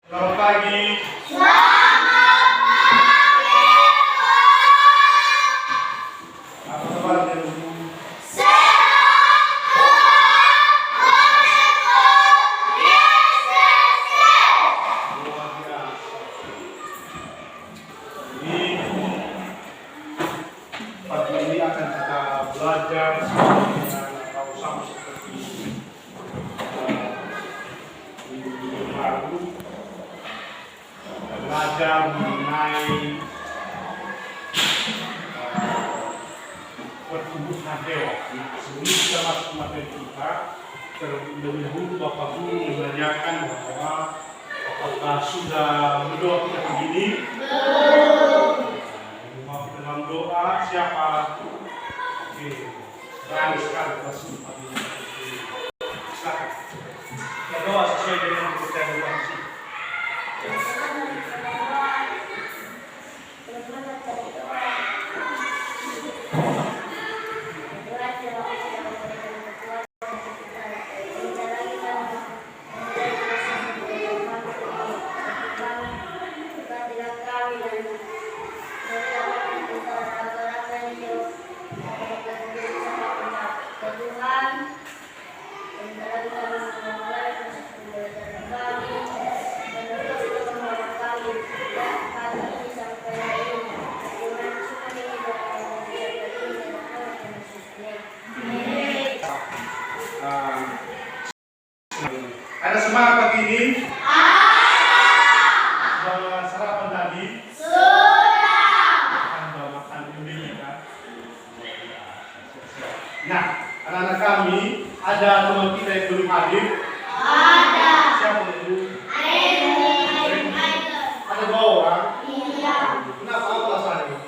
Selamat pagi. Selamat pagi. Apa kabar teman-teman? Sehat, Tuhan memberkati. Yesus. Luar biasa. Ini pagi ini akan kita belajar atau sama seperti minggu baru, belajar mengenai pertumbuhan hewan. Nah, sebelum kita masuk materi kita, terlebih dahulu Bapak Guru menanyakan bahwa apakah sudah berdoa kita begini? Mau kita dalam doa siapa? Oke, berani sekali kita sempat ini. Silakan. Kita doa sesuai dengan kepercayaan Tuhan. Ada semangat pagi ini? Sudah sarapan tadi? Makan ini kan? Nah, anak-anak kami, ada teman kita yang belum hadir? Siapa itu? Ada 2 orang? Kenapa? Apa alasannya?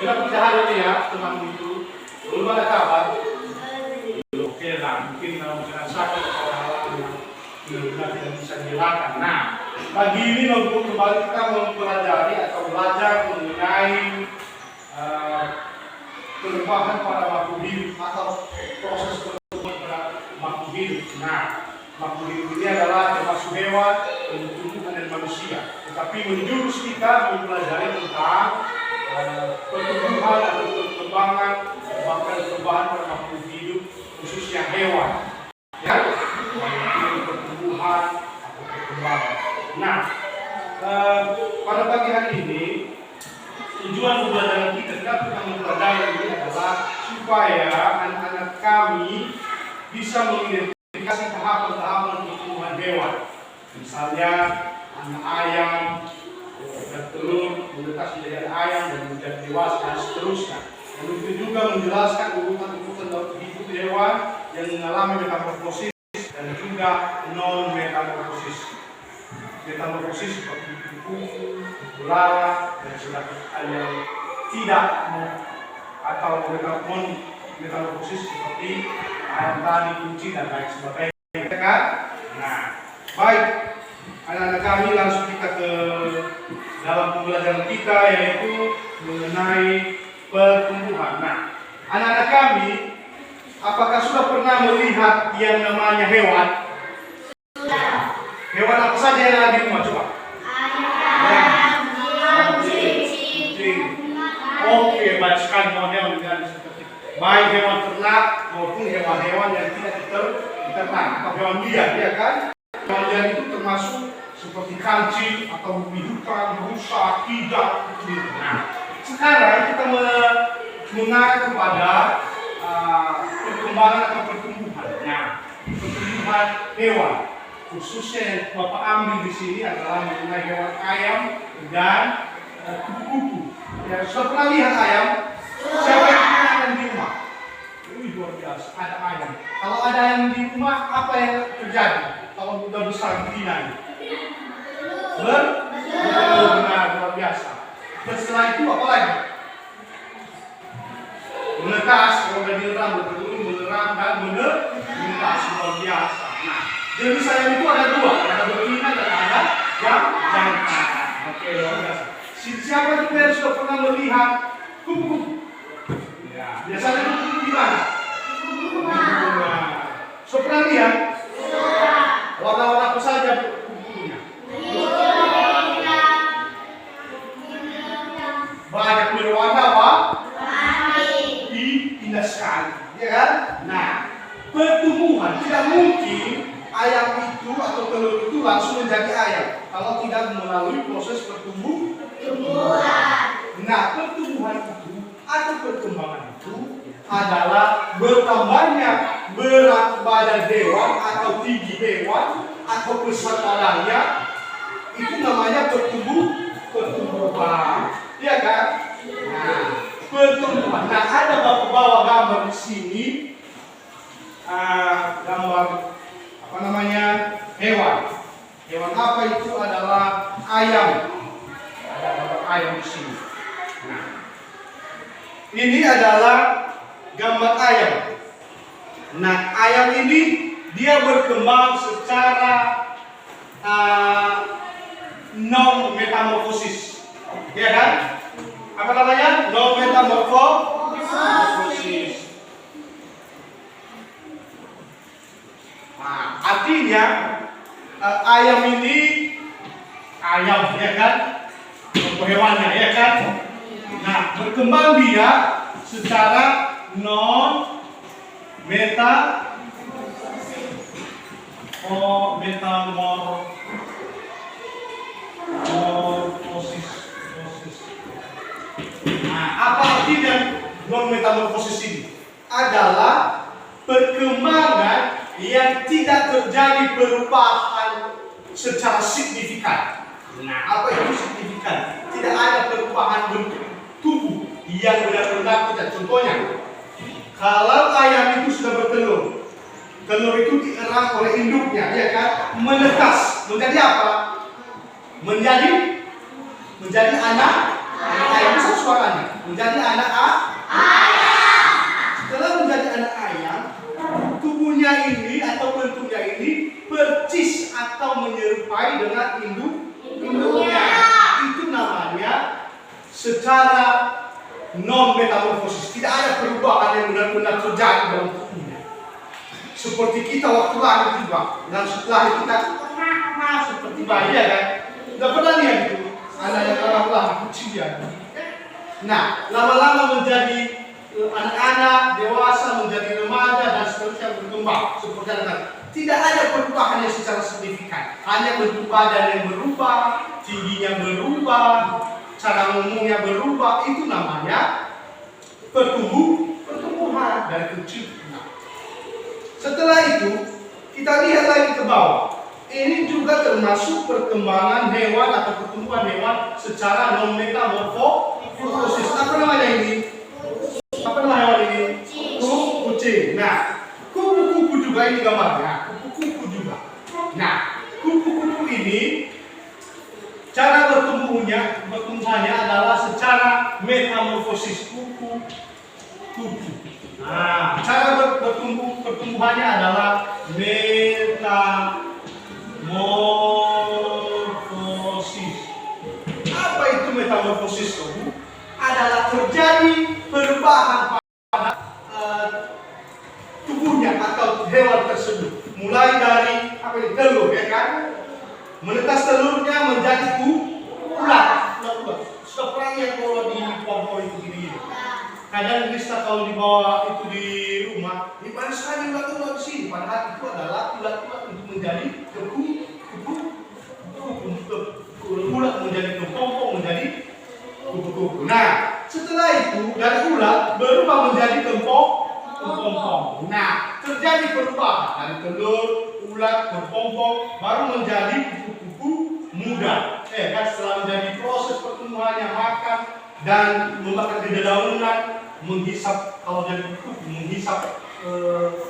Kenapa tidak hadir ya teman itu? Belum ada kabar? Oke lah, mungkin dengan sakit atau hal-hal yang benar tidak bisa dihilangkan. Nah, pagi ini kembali kita mempelajari atau belajar mengenai perubahan pada makhluk hidup atau proses pertumbuhan pada makhluk hidup. Nah, makhluk hidup ini adalah termasuk hewan, tumbuhan dan manusia. Tetapi menjurus kita mempelajari tentang pertumbuhan atau perkembangan, bahkan perubahan pada makhluk hidup, khususnya hewan. Ya, pertumbuhan atau perkembangan. Nah, pada pagi hari ini tujuan pembelajaran kita mempelajari ini adalah supaya anak-anak kami bisa mengidentifikasi tahapan-tahapan pertumbuhan hewan. Misalnya anak ayam bertelur, menetas menjadi ayam dan menjadi dewasa dan seterusnya. Dan itu juga menjelaskan urutan-urutan hidup hewan yang mengalami metamorfosis dan juga non-metamorfosis. Metamorfosis seperti kuku, belalang, dan sebagainya yang tidak atau metamorfosis seperti ayam tadi, kucing dan lain sebagainya. Kan? Nah, baik, anak-anak kami langsung kita ke dalam pembelajaran kita, yaitu mengenai pertumbuhan. Nah, anak-anak kami, apakah sudah pernah melihat yang namanya hewan? Hewan apa saja yang ada di rumah? Coba. Kucing. Oke, baik sekali hewan seperti baik hewan ternak maupun hewan-hewan yang tidak diternak atau hewan liar, ya kan? Hewan liar itu termasuk seperti kancing atau bidukan, rusa, kidal. Nah, sekarang kita mengarah kepada perkembangan atau pertumbuhan. Nah, pertumbuhan hewan, khususnya yang Bapak ambil di sini adalah mengenai hewan ayam dan kuku-kuku. Ya, sudah pernah lihat ayam? Siapa yang punya ayam di rumah? Ini luar biasa, ada ayam. Kalau ada ayam di rumah, apa yang terjadi? Kalau sudah besar betina, benar, luar biasa. Dan setelah itu apa lagi? Menetas, kalau udah diram, bertelur, meneram dan menetas, luar biasa. Nah, jenis ayam itu ada 2, ada betina dan ada jantan. Oke, luar biasa. Siapa juga yang sudah pernah melihat kupu-kupu? Ya, biasanya kupu-kupu di mana? Sudah pernah lihat? Warna-warna apa saja itu atau telur itu langsung menjadi ayam kalau tidak melalui proses pertumbuhan. Nah, pertumbuhan itu atau perkembangan itu adalah bertambahnya berat badan hewan atau tinggi hewan atau besar badannya, itu namanya pertumbuhan, ya kan? Nah, pertumbuhan. Nah, ada bawa gambar di sini, gambar apa namanya, hewan. Hewan apa itu? Adalah ayam. Ada gambar ayam di sini. Nah, ini adalah gambar ayam. Nah, ayam ini dia berkembang secara non metamorfosis, ya kan? Apa namanya? Non metamorfosis. Nah, artinya ayam ini ayam, ya kan? Contoh hewannya, ya kan? Nah, berkembang dia secara non metamorfosis. Nah, apa artinya non metamorfosis ini? Adalah perkembangan yang tidak terjadi perubahan secara signifikan. Nah, apa itu signifikan? Tidak ada perubahan bentuk tubuh yang benar-benar tidak. Contohnya, kalau ayam itu sudah bertelur, telur itu dierang oleh induknya, ya kan? Menetas, menjadi apa? Menjadi anak ayam. Bisa suaranya? Menjadi anak ayam. Setelah menjadi anak ayam, tubuhnya ini atau bentuknya ini persis atau menyerupai dengan induknya. Itu namanya secara non metamorfosis. Tidak ada perubahan yang benar-benar terjadi dalam tubuhnya. Seperti kita waktu lahir juga, dan setelah kita seperti bayi, ya kan? Tidak pernah lihat itu anak yang orang lahir kecil, ya. Nah, lama-lama menjadi anak-anak, dewasa, menjadi remaja, dan seterusnya berkembang seperti anak. Tidak ada perubahan yang secara signifikan. Hanya bentuk badan yang berubah, tingginya berubah, cara ngomongnya berubah. Itu namanya pertumbuhan dari kecil. Nah, setelah itu kita lihat lagi ke bawah. Ini juga termasuk perkembangan hewan atau pertumbuhan hewan secara non metamorfosis. Apa namanya ini? Apa nama hewan ini? Kucing. Nah, kupu-kupu juga ini gambarnya. Kupu-kupu juga. Nah, kupu-kupu ini cara bertumbuhannya adalah secara metamorfosis. Kupu-kupu. Nah, cara pertumbuhannya adalah metamorfosis. Apa itu metamorfosis? Adalah terjadi perubahan pada tubuhnya atau hewan tersebut. Mulai dari telur, ya kan? Menetas telurnya menjadi ulat. Sudah pernah lihat kalau di pohon itu gini. Kadang bisa kalau dibawa itu di rumah, di mana sekali ulat-ulat di sini. Padahal itu adalah ulat-ulat untuk menjadi ulat menjadi kepompong, menjadi kupu-kupu. Nah, setelah itu dari ulat berubah menjadi kepompong. Nah, terjadi perubahan dari telur, ulat, kepompong, baru menjadi kupu-kupu muda. Kan setelah menjadi proses pertumbuhannya, makan dan memakan dedaunan, menghisap, kalau jadi kupu, menghisap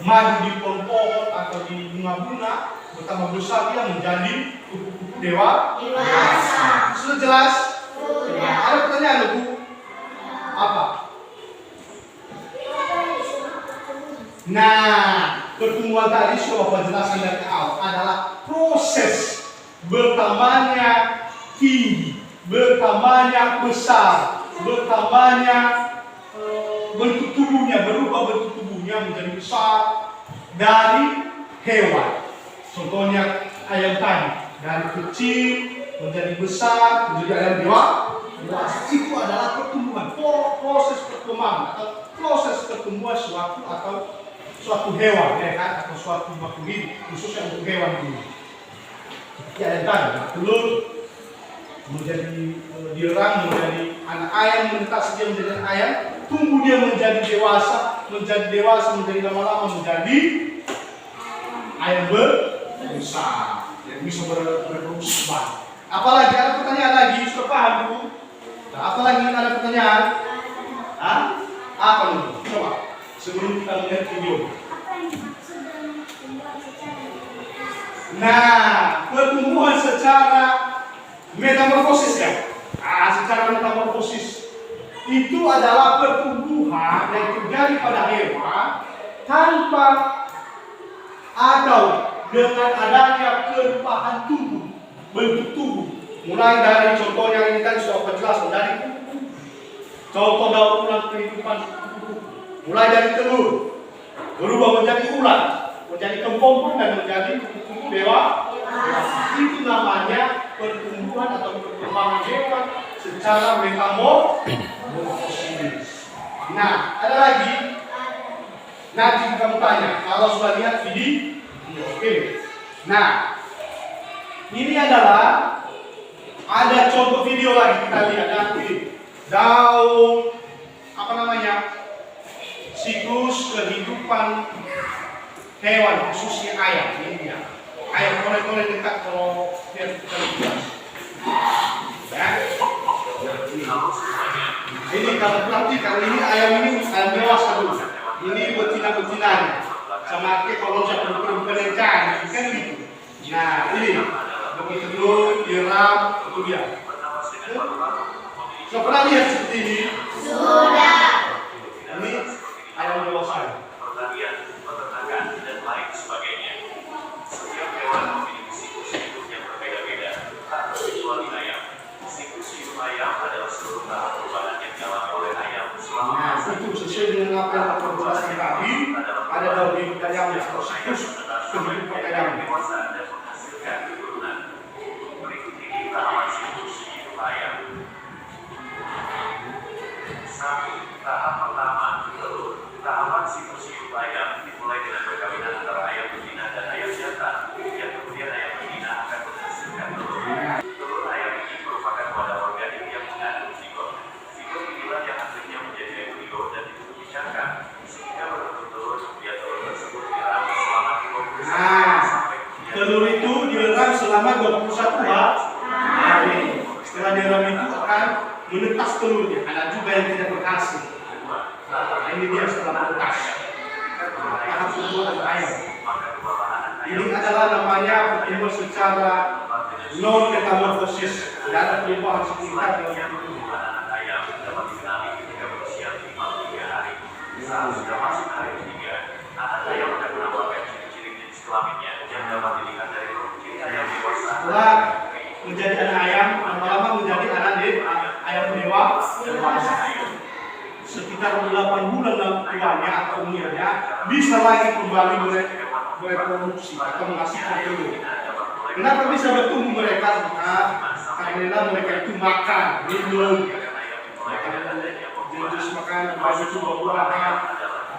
madu di pohon-pohon atau di bunga-bunga, bertambah besar dia menjadi kupu-kupu dewasa. Sudah jelas? Sudah. Ada pertanyaan, Bu? Apa? Nah, pertumbuhan tadi sudah penjelasan dari awal adalah proses bertambahnya tinggi, bertambahnya besar, bertambahnya bentuk tubuhnya, berubah bentuk tubuhnya menjadi besar dari hewan. Contohnya ayam tadi, dari kecil menjadi besar, menjadi ayam dewasa. Itu adalah pertumbuhan, proses perkembangan atau proses pertumbuhan suatu atau suatu hewan, ya kan, atau suatu makhluk hidup, khususnya untuk hewan ini. Ya, dan telur menjadi dirang, menjadi anak ayam, menetas dia menjadi anak ayam, tumbuh dia menjadi dewasa, menjadi lama-lama menjadi ayam besar, yang bisa berproduksi banyak. Apalagi ada pertanyaan lagi, sudah paham Bu? Nah, apalagi ada pertanyaan? Hah? Apa nih? Coba sebelum kita melihat video. Nah, pertumbuhan secara metamorfosis ya. Secara metamorfosis itu adalah pertumbuhan yang terjadi pada hewan tanpa atau dengan adanya perubahan tubuh, bentuk tubuh. Mulai dari contohnya ini kan sudah penjelasan dari contoh daur ulang kehidupan tubuh. Mulai dari telur berubah menjadi ulat, menjadi kepompong dan menjadi kupu-kupu dewa. Itu namanya pertumbuhan atau perkembangan hewan secara metamorfosis. Nah, ada lagi. Nanti kamu tanya kalau sudah lihat video. Oke. Nah, ini adalah ada contoh video lagi kita lihat nanti. Daun apa namanya? Siklus kehidupan hewan khususnya ayam ini dia. Ayam boleh dekat kalau lihat kita lihat. Ya. Ini kalau perhatikan ini ayam dewasa dulu. Ini betina-betinanya. Sama kayak kalau saya bukan yang kan gitu. Nah ini begitu dulu diram itu dia. Sudah pernah lihat seperti ini? Sudah. Ini ayam dewasa. Peternakan dan lain sebagainya. Setiap hewan memiliki siklus hidup yang berbeda-beda, tak terkecuali ayam. Siklus hidup ayam adalah seluruh tahap perubahan yang dialami oleh ayam selama Nah, itu sesuai dengan apa yang aku jelaskan tadi. Ada daun hidup ayam yang siklus kehidupan ayam. dewasa dan menghasilkan keturunan. Berikut ini tahapan siklus hidup ayam. 1. Tahap pertama, telur. Tahapan siklus hidup ayam dimulai dengan perkawinan antara ayam betina dan ayam jantan, yang kemudian ayam betina akan menghasilkan telur. Telur ayam ini merupakan wadah organik yang mengandung zigot. Zigot inilah yang akhirnya menjadi embrio dan ditutupi cangkang, sehingga berbentuk telur. Kemudian telur tersebut diram selama 21 sampai Telur itu diram selama 21 hari. Setelah diram itu akan menetas telurnya. Ada juga yang tidak berhasil. Nah, ini dia setelah menetas. Tahap pembuatan ayam. Ini adalah namanya pertumbuhan secara non metamorfosis. Tidak ada perubahan sekitar dalam tubuh. anak ayam dapat dikenali ketika berusia 5-3 hari. Saat sudah masuk hari ketiga, anak ayam akan menampakkan ciri-ciri jenis kelaminnya yang dapat dilihat dari ciri ayam dewasa. Setelah menjadi anak ayam, lama-lama menjadi ayam dewasa. Sekitar 8 bulan tuanya atau umurnya bisa lagi kembali bereproduksi atau menghasilkan telur. Kenapa bisa bertumbuh mereka? Karena mereka itu makan, minum, jenis makanan baik itu buah-buahan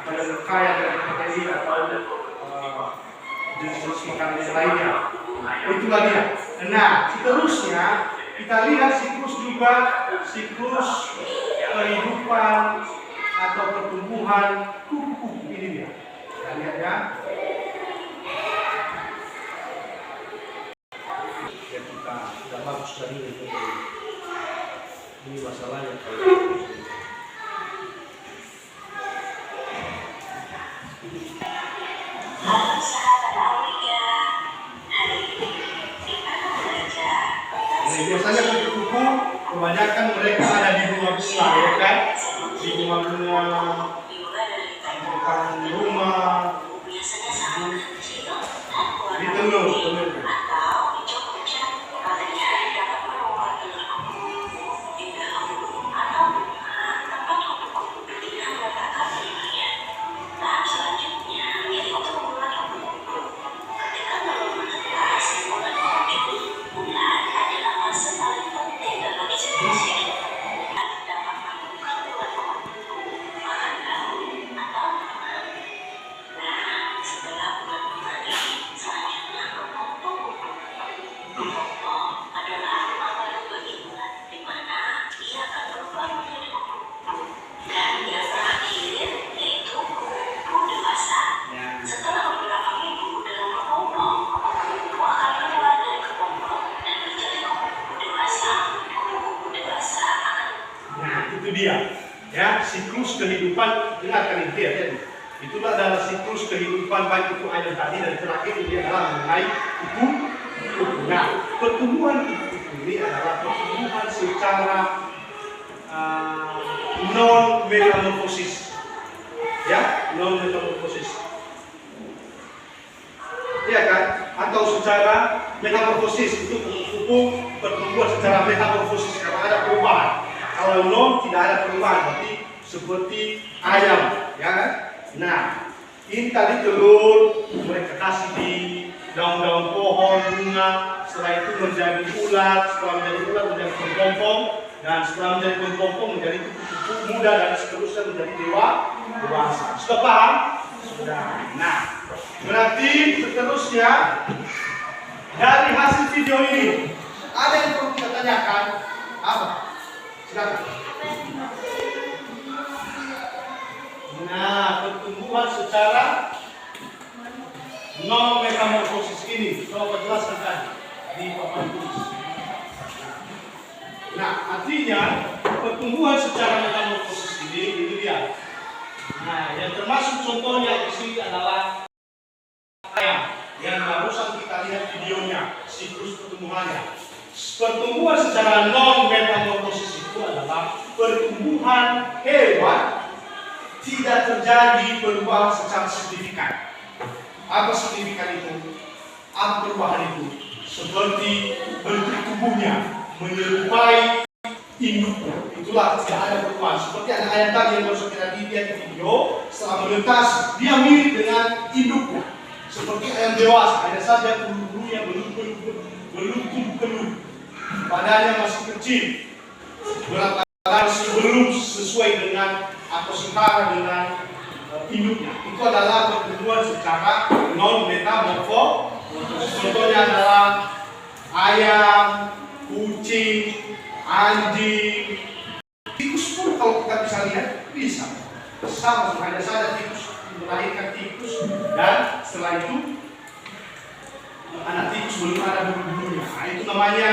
atau yang kaya dari protein atau jenis makanan yang lainnya. Itulah dia. Nah, seterusnya kita lihat siklus kehidupan atau pertumbuhan kupu-kupu ini dia. Kita lihat ya. Ya kita sudah bagus tadi untuk ini masalahnya. Biasanya kupu-kupu kebanyakan mereka ada di bunga-bunga, ya kan? Di bunga-bunga depan rumah, di telur. Kelompok adalah masa beriman di mana ia akan berubah menjadi kupu-kupu. Dan yang terakhir yaitu kupu-kupu dewasa. Setelah beberapa minggu dalam berkelompok, kupu-kupu akan keluar dari kelompok dan menjadi kupu-kupu dewasa. Kupu-kupu dewasa akan. Nah, itu dia. Ya, siklus kehidupan, dengarkan itu ya. Itulah adalah siklus kehidupan baik itu ayat tadi dan terakhir ini adalah mengenai kupu-kupu. Nah, pertumbuhan kupu-kupu ini adalah pertumbuhan secara non metamorfosis. Ya, non metamorfosis. Iya kan? Atau secara metamorfosis itu kupu-kupu pertumbuhan secara metamorfosis karena ada perubahan. Kalau non tidak ada perubahan, berarti seperti ayam, ya kan? Nah, ini tadi telur mereka kasih di daun-daun pohon, bunga, setelah itu menjadi ulat, setelah menjadi ulat menjadi pempompong, dan setelah menjadi pempompong menjadi kupu-kupu muda dan seterusnya menjadi dewasa. Sudah paham? Sudah. Nah, berarti seterusnya dari hasil video ini ada yang perlu kita tanyakan apa? Silakan. Nah, pertumbuhan secara non metamorfosis ini coba jelaskan tadi di papan tulis. Nah, artinya pertumbuhan secara metamorfosis ini dia. Nah, yang termasuk contohnya di sini adalah ayam yang barusan kita lihat videonya, siklus pertumbuhannya. Pertumbuhan secara non metamorfosis itu adalah pertumbuhan hewan tidak terjadi perubahan secara signifikan. Apa signifikan itu? Apa perubahan itu? Seperti bentuk tubuhnya menyerupai induknya. Itulah tidak ada perubahan. Seperti anak ayam tadi yang baru kita lihat di video, setelah menetas dia mirip dengan induknya. Seperti ayam dewasa, hanya saja bulu-bulunya belum badannya masih kecil, berat badan masih belum sesuai dengan atau setara dengan induknya. Itu adalah pertumbuhan secara non metamorfosis. Contohnya adalah ayam, kucing, anjing, tikus pun kalau kita bisa lihat bisa sama, hanya saja tikus melahirkan tikus dan setelah itu anak tikus belum ada bulu-bulunya. Nah, itu namanya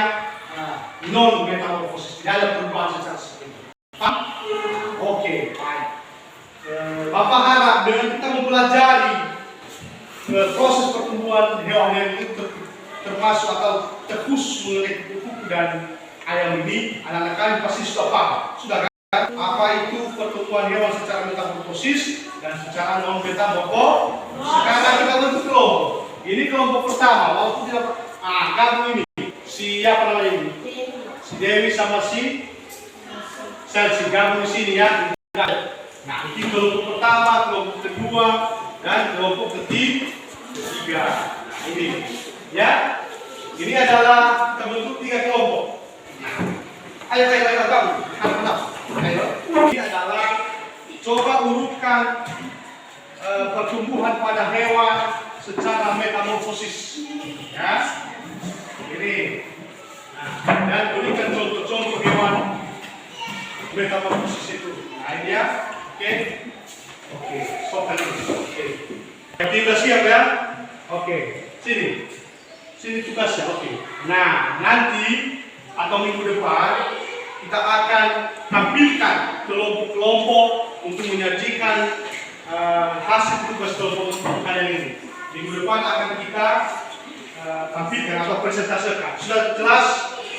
non metamorfosis, tidak ada perubahan secara signifikan. Oke, baik. Bapak harap dengan kita mempelajari proses pertumbuhan hewan itu termasuk atau terkhusus mengenai kupu-kupu dan ayam ini, anak-anak kalian pasti sudah paham. Sudah kan? Apa itu pertumbuhan hewan secara metamorfosis dan secara non metamorfosis? Sekarang kita bentuk kelompok. Ini kelompok pertama, walaupun tidak kamu ini. Siapa namanya ini? Si Dewi sama si Selsi gabung di sini ya. Nah, ini kelompok pertama, kelompok kedua, dan kelompok ketiga. Nah, ini ya. Ini adalah terbentuk 3 kelompok. Nah, ayo kamu. Ayo. Ini adalah coba urutkan pertumbuhan pada hewan secara metamorfosis. Ya. Ini. Nah, dan berikan contoh-contoh hewan metamorfosis itu. Nah, ini ya. Oke. Stop dulu. Oke. Jadi sudah siap ya? Oke. Sini tugasnya. Oke. Nah, nanti atau minggu depan kita akan tampilkan kelompok-kelompok untuk menyajikan hasil tugas kelompok kalian ini. Minggu depan akan kita tampilkan atau presentasikan. Sudah jelas?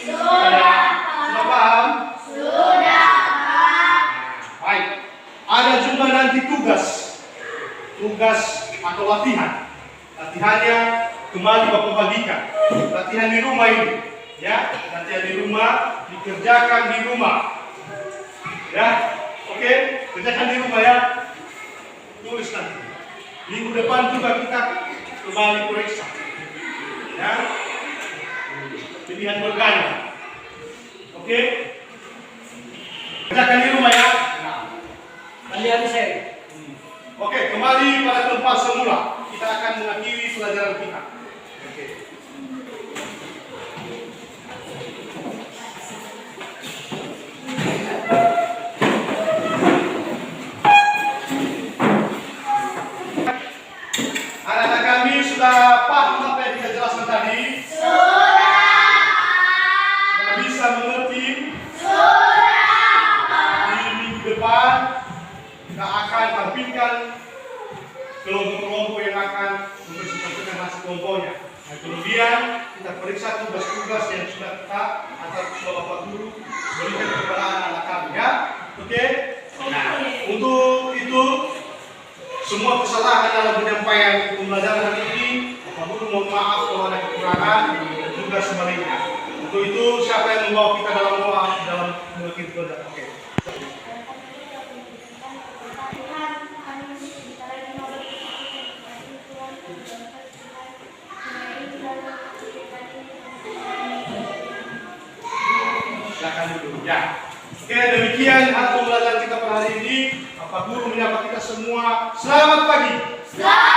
Sudah paham? Sudah. Baik. Ada juga nanti tugas atau latihan. Latihannya kembali Bapak bagikan. Latihan di rumah ini, ya. Latihan di rumah dikerjakan di rumah, ya. Oke, kerjakan di rumah ya. Tulis nanti. Minggu depan juga kita kembali periksa, ya. Pilihan berganda. Oke. Kerjakan di rumah ya. Kalian seri. Oke, kembali pada tempat semula. Kita akan mengakhiri pelajaran kita. Oke. tugas-tugas yang sudah kita atau sudah Bapak Guru berikan kepada anak-anak kami ya. Oke? Nah, untuk itu semua kesalahan dalam penyampaian pembelajaran hari ini, Bapak Guru mohon maaf kalau ada kekurangan dan juga sebaliknya. Untuk itu siapa yang membawa kita dalam doa dalam mungkin belajar? Oke. Silakan dulu ya. Oke, demikian hasil pembelajaran kita pada hari ini. Bapak Guru menyapa kita semua. Selamat pagi. Selamat